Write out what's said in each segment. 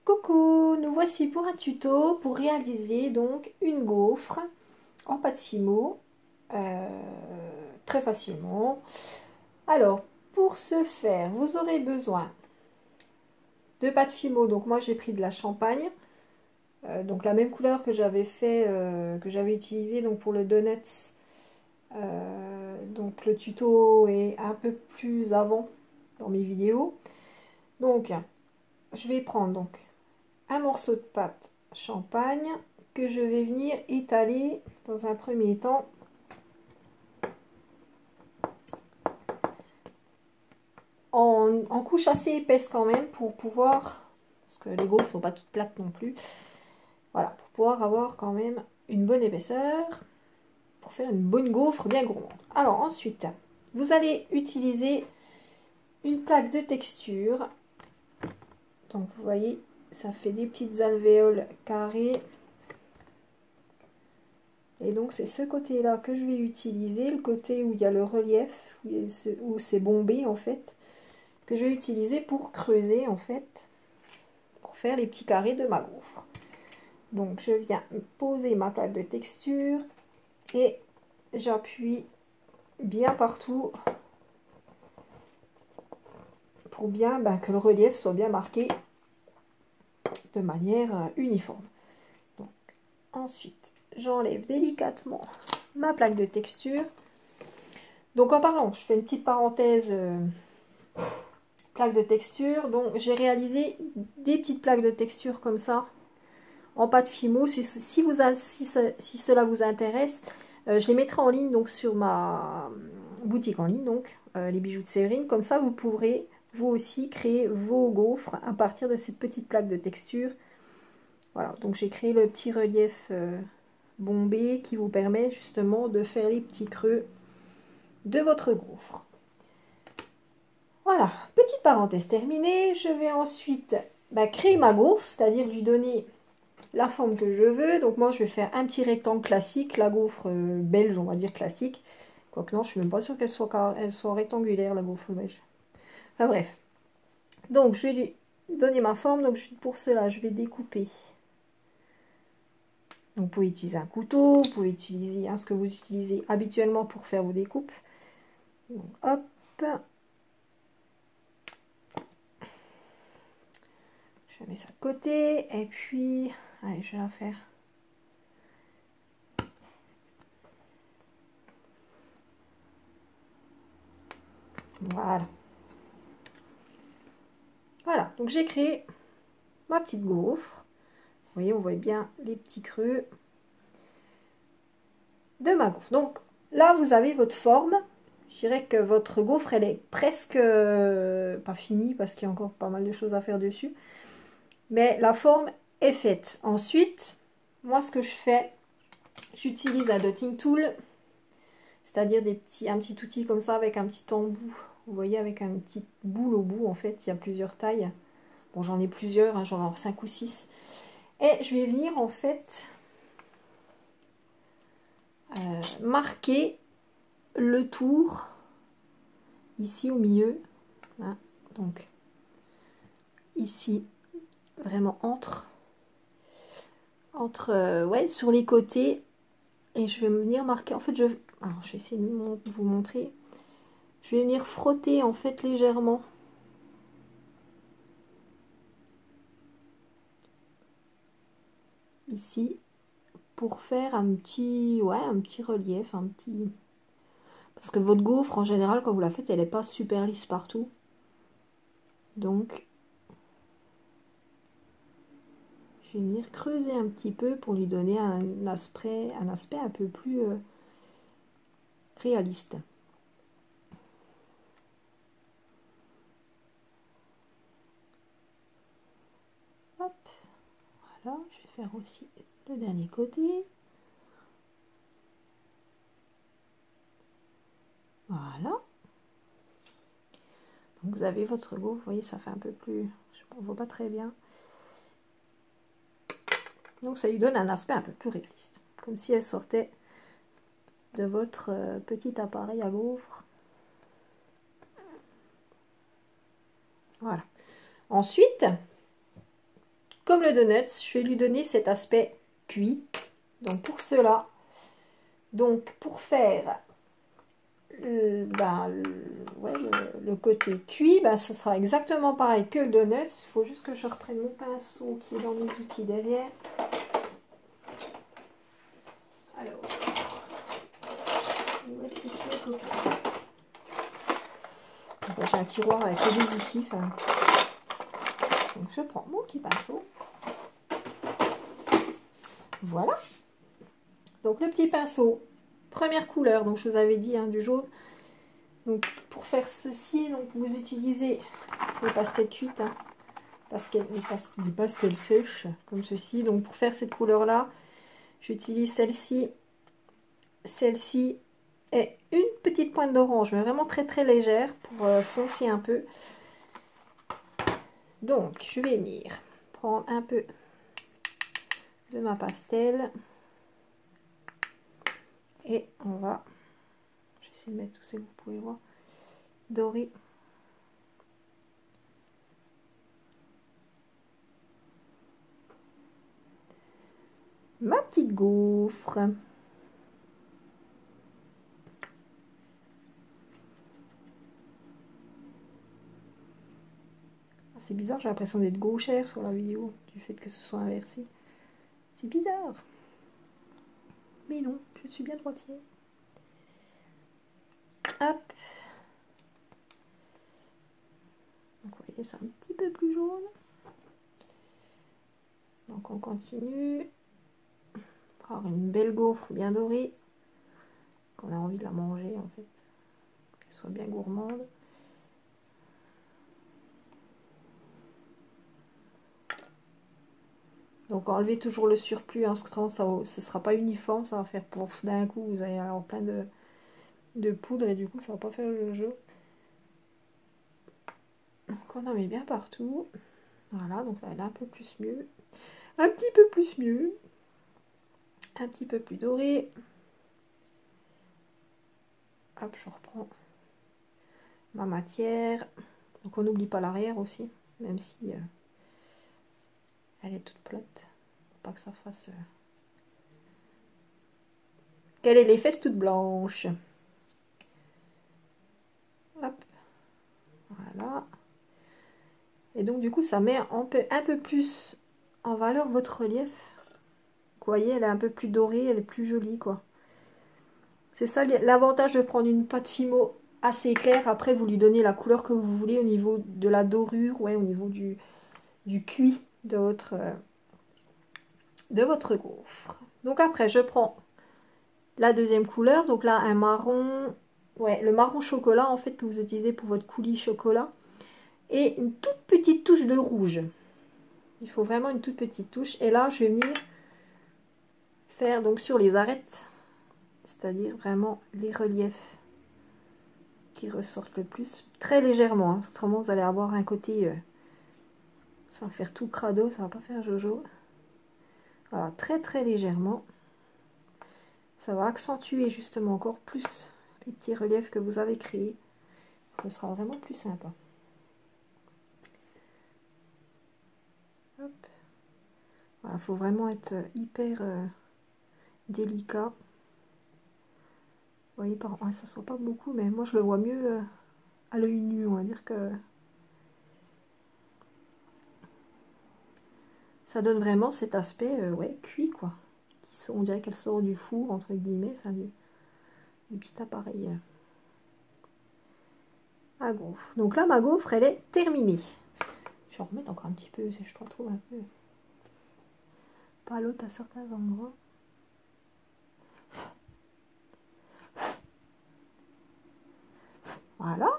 Coucou, nous voici pour un tuto pour réaliser donc une gaufre en pâte fimo très facilement. Alors, pour ce faire, vous aurez besoin de pâte fimo. Donc moi j'ai pris de la champagne, donc la même couleur que j'avais fait, que j'avais utilisé donc pour le donut. Donc le tuto est un peu plus avant dans mes vidéos. Donc je vais prendre donc un morceau de pâte champagne que je vais venir étaler dans un premier temps en couche assez épaisse quand même pour pouvoir, parce que les gaufres ne sont pas toutes plates non plus, voilà, pour pouvoir avoir quand même une bonne épaisseur pour faire une bonne gaufre bien gourmande. Alors ensuite, vous allez utiliser une plaque de texture. Donc vous voyez, ça fait des petites alvéoles carrées. Et donc c'est ce côté-là que je vais utiliser, le côté où il y a le relief, où c'est bombé en fait, que je vais utiliser pour creuser en fait, pour faire les petits carrés de ma gaufre. Donc je viens poser ma plaque de texture et j'appuie bien partout pour bien que le relief soit bien marqué de manière uniforme. Donc ensuite j'enlève délicatement ma plaque de texture. Donc en parlant, je fais une petite parenthèse plaque de texture. Donc j'ai réalisé des petites plaques de texture comme ça en pâte fimo. Si cela vous intéresse, je les mettrai en ligne donc sur ma boutique en ligne, donc les bijoux de Séverine. Comme ça vous pourrez vous aussi créer vos gaufres à partir de cette petite plaque de texture. Voilà, donc j'ai créé le petit relief bombé qui vous permet justement de faire les petits creux de votre gaufre. Voilà, petite parenthèse terminée. Je vais ensuite créer ma gaufre, c'est-à-dire lui donner la forme que je veux. Donc moi je vais faire un petit rectangle classique, la gaufre belge on va dire classique. Quoique non, je suis même pas sûre qu'elle soit rectangulaire la gaufre belge. Enfin bref. Donc je vais lui donner ma forme. Donc pour cela je vais découper. Donc vous pouvez utiliser un couteau, vous pouvez utiliser ce que vous utilisez habituellement pour faire vos découpes. Donc hop. Je mets ça de côté et puis, allez, je vais la faire. Voilà. Voilà, donc j'ai créé ma petite gaufre. Vous voyez, on voit bien les petits creux de ma gaufre. Donc là, vous avez votre forme. Je dirais que votre gaufre, elle est presque pas finie parce qu'il y a encore pas mal de choses à faire dessus. Mais la forme est faite. Ensuite, moi, ce que je fais, j'utilise un dotting tool, c'est-à-dire un petit outil comme ça avec un petit embout. Vous voyez, avec un petit boule au bout, en fait, il y a plusieurs tailles. Bon, j'en ai plusieurs, hein, j'en ai 5 ou 6. Et je vais venir, en fait, marquer le tour, ici au milieu. Hein, donc, ici, vraiment ouais, sur les côtés. Et je vais venir marquer, en fait, alors, je vais essayer de vous montrer. Je vais venir frotter, en fait, légèrement. Ici, pour faire un petit relief, parce que votre gaufre, en général, quand vous la faites, elle n'est pas super lisse partout. Donc, je vais venir creuser un petit peu pour lui donner un aspect un peu plus réaliste. Hop, voilà, je vais faire aussi le dernier côté. Voilà. Donc vous avez votre gaufre, vous voyez, ça fait un peu plus, on ne voit pas très bien. Donc ça lui donne un aspect un peu plus réaliste, comme si elle sortait de votre petit appareil à gaufre. Voilà. Ensuite, comme le donut, je vais lui donner cet aspect cuit. Donc pour cela, pour faire le côté cuit, ce sera exactement pareil que le donut. Il faut juste que je reprenne mon pinceau qui est dans mes outils derrière. Alors, où est-ce qu'il faut que... J'ai un tiroir avec des outils. Donc je prends mon petit pinceau. Voilà. Donc le petit pinceau, première couleur, donc je vous avais dit du jaune. Donc pour faire ceci, donc vous utilisez les pastels cuites, les pastels sèches comme ceci. Donc pour faire cette couleur là, j'utilise celle-ci, celle-ci et une petite pointe d'orange, mais vraiment très très légère pour foncer un peu. Donc je vais venir prendre un peu de ma pastel et on va, je vais essayer de mettre tout ça, vous pouvez voir, doré. Ma petite gaufre. C'est bizarre, j'ai l'impression d'être gauchère sur la vidéo, du fait que ce soit inversé. C'est bizarre. Mais non, je suis bien droitier. Hop. Donc vous voyez, c'est un petit peu plus jaune. Donc on continue. Pour avoir une belle gaufre bien dorée. Qu'on a envie de la manger en fait. Qu'elle soit bien gourmande. Donc enlevez toujours le surplus, hein, parce que ce ne sera pas uniforme, ça va faire pouf d'un coup, vous allez avoir plein de poudre et du coup ça va pas faire le jeu. Donc on en met bien partout. Voilà, donc là elle est un peu plus mieux. Un petit peu plus mieux. Un petit peu plus doré. Hop, je reprends ma matière. Donc on n'oublie pas l'arrière aussi, même si elle est toute plate. Faut pas que ça fasse... Qu'elle ait les fesses toutes blanches. Hop. Voilà. Et donc du coup ça met un peu plus en valeur votre relief. Vous voyez, elle est un peu plus dorée, elle est plus jolie quoi. C'est ça l'avantage de prendre une pâte Fimo assez claire. Après vous lui donnez la couleur que vous voulez au niveau de la dorure, ouais, au niveau du cuit de votre gaufre. Donc après je prends la deuxième couleur, donc là un marron, ouais, le marron chocolat en fait que vous utilisez pour votre coulis chocolat. Et une toute petite touche de rouge. Il faut vraiment une toute petite touche. Et là, je vais venir faire donc sur les arêtes, c'est-à-dire vraiment les reliefs qui ressortent le plus, très légèrement. Hein, parce que autrement, vous allez avoir un côté, ça va faire tout crado, ça va pas faire jojo. Voilà, très très légèrement. Ça va accentuer justement encore plus les petits reliefs que vous avez créés. Ce sera vraiment plus sympa. Hop. Voilà, faut vraiment être hyper délicat. Vous voyez, ça se voit pas beaucoup, mais moi je le vois mieux à l'œil nu, on va dire que ça donne vraiment cet aspect ouais, cuit quoi. On dirait qu'elle sort du four, entre guillemets, enfin du petit appareil à gaufre. Donc là, ma gaufre, elle est terminée. Je vais en remettre encore un petit peu, je trouve un peu pas l'autre à certains endroits. Voilà.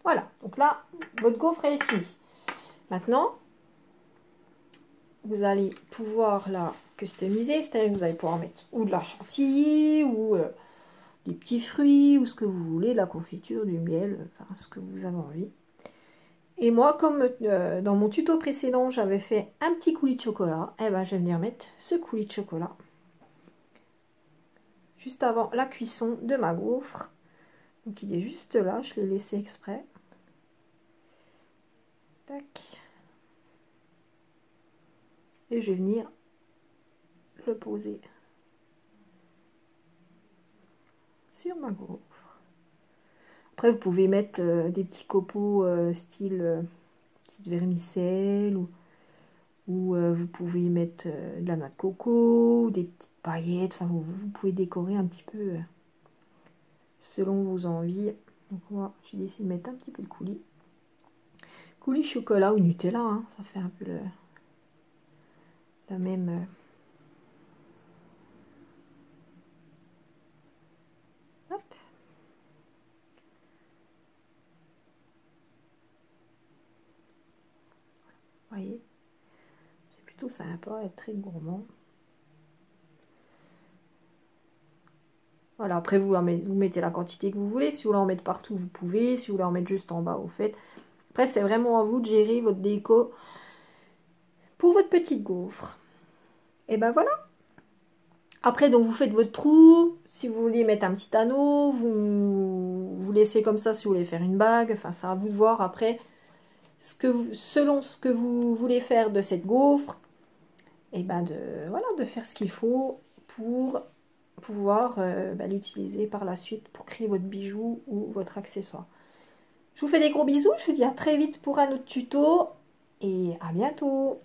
Voilà, donc là, votre gaufre, elle est finie. Maintenant, vous allez pouvoir la customiser, c'est-à-dire que vous allez pouvoir mettre ou de la chantilly, ou des petits fruits, ou ce que vous voulez, de la confiture, du miel, enfin ce que vous avez envie. Et moi, comme dans mon tuto précédent, j'avais fait un petit coulis de chocolat, et ben je vais venir mettre ce coulis de chocolat juste avant la cuisson de ma gaufre. Donc il est juste là, je l'ai laissé exprès. Tac. et je vais venir le poser sur ma gaufre. Après, vous pouvez mettre des petits copeaux style petite vermicelle ou vous pouvez y mettre de la noix de coco ou des petites paillettes. Enfin, vous pouvez décorer un petit peu selon vos envies. Donc moi, j'ai décidé de mettre un petit peu de coulis. Coulis chocolat ou Nutella, hein, ça fait un peu la même... Hop. Vous voyez, c'est plutôt sympa, être très gourmand. Voilà, après vous mettez la quantité que vous voulez. Si vous voulez en mettre partout, vous pouvez. Si vous voulez en mettre juste en bas, vous faites. Après, c'est vraiment à vous de gérer votre déco pour votre petite gaufre. Et ben voilà. Après, donc vous faites votre trou. Si vous voulez mettre un petit anneau, vous laissez comme ça si vous voulez faire une bague. Enfin, c'est à vous de voir après selon ce que vous voulez faire de cette gaufre. Et ben voilà, de faire ce qu'il faut pour pouvoir l'utiliser par la suite pour créer votre bijou ou votre accessoire. Je vous fais des gros bisous, je vous dis à très vite pour un autre tuto et à bientôt.